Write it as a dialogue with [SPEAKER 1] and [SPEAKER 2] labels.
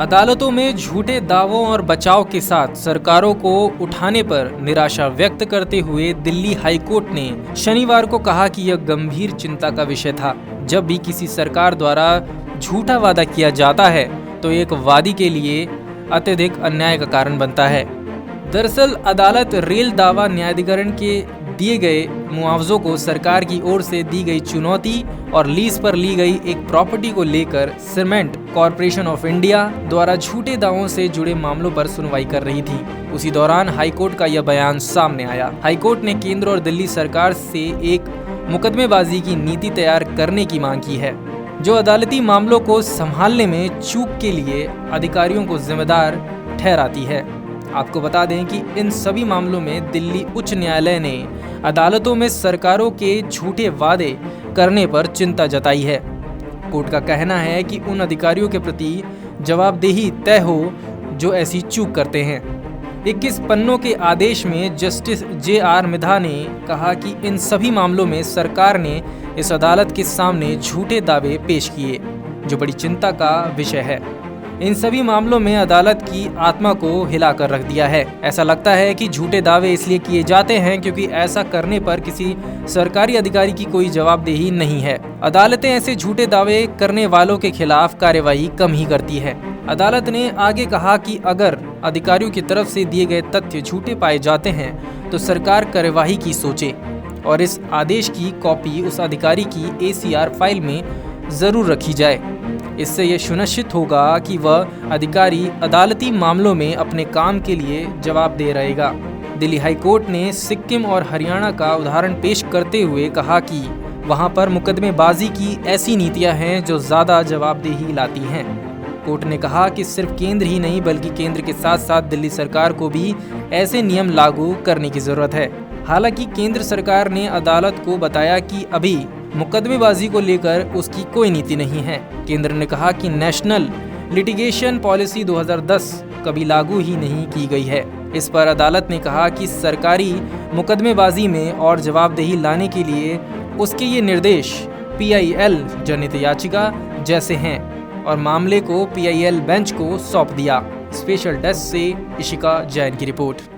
[SPEAKER 1] अदालतों में झूठे दावों और बचाव के साथ सरकारों को उठाने पर निराशा व्यक्त करते हुए दिल्ली हाई कोर्ट ने शनिवार को कहा कि यह गंभीर चिंता का विषय था। जब भी किसी सरकार द्वारा झूठा वादा किया जाता है तो एक वादी के लिए अत्यधिक अन्याय का कारण बनता है। दरअसल अदालत रेल दावा न्यायाधिकरण के दिए गए मुआवजों को सरकार की ओर से दी गई चुनौती और लीज पर ली गई एक प्रॉपर्टी को लेकर सीमेंट कॉरपोरेशन ऑफ इंडिया द्वारा झूठे दावों से जुड़े मामलों पर सुनवाई कर रही थी। उसी दौरान हाईकोर्ट का यह बयान सामने आया। हाईकोर्ट ने केंद्र और दिल्ली सरकार से एक मुकदमेबाजी की नीति तैयार करने की मांग की है, जो अदालती मामलों को संभालने में चूक के लिए अधिकारियों को जिम्मेदार ठहराती है। आपको बता दें कि इन सभी मामलों में दिल्ली उच्च न्यायालय ने अदालतों में सरकारों के झूठे वादे करने पर चिंता जताई है। कोर्ट का कहना है कि उन अधिकारियों के प्रति जवाबदेही तय हो जो ऐसी चूक करते हैं। 21 पन्नों के आदेश में जस्टिस JR मिधा ने कहा कि इन सभी मामलों में सरकार ने इस अदालत के सामने झूठे दावे पेश किए, जो बड़ी चिंता का विषय है। इन सभी मामलों में अदालत की आत्मा को हिलाकर रख दिया है। ऐसा लगता है कि झूठे दावे इसलिए किए जाते हैं क्योंकि ऐसा करने पर किसी सरकारी अधिकारी की कोई जवाबदेही नहीं है। अदालतें ऐसे झूठे दावे करने वालों के खिलाफ कार्यवाही कम ही करती है। अदालत ने आगे कहा कि अगर अधिकारियों की तरफ से दिए गए तथ्य झूठे पाए जाते हैं तो सरकार कार्यवाही की सोचे और इस आदेश की कॉपी उस अधिकारी की ACR फाइल में जरूर रखी जाए। इससे यह सुनिश्चित होगा कि वह अधिकारी अदालती मामलों में अपने काम के लिए जवाबदेह रहेगा। दिल्ली हाई कोर्ट ने सिक्किम और हरियाणा का उदाहरण पेश करते हुए कहा कि वहां पर मुकदमेबाजी की ऐसी नीतियां हैं जो ज़्यादा जवाबदेही लाती हैं। कोर्ट ने कहा कि सिर्फ केंद्र ही नहीं बल्कि केंद्र के साथ साथ दिल्ली सरकार को भी ऐसे नियम लागू करने की ज़रूरत है। हालांकि केंद्र सरकार ने अदालत को बताया कि अभी मुकदमेबाजी को लेकर उसकी कोई नीति नहीं है। केंद्र ने कहा कि नेशनल लिटिगेशन पॉलिसी 2010 कभी लागू ही नहीं की गई है। इस पर अदालत ने कहा कि सरकारी मुकदमेबाजी में और जवाबदेही लाने के लिए उसके ये निर्देश PIL जनहित याचिका जैसे हैं और मामले को PIL बेंच को सौंप दिया। स्पेशल डेस्क से इशिका जैन की रिपोर्ट।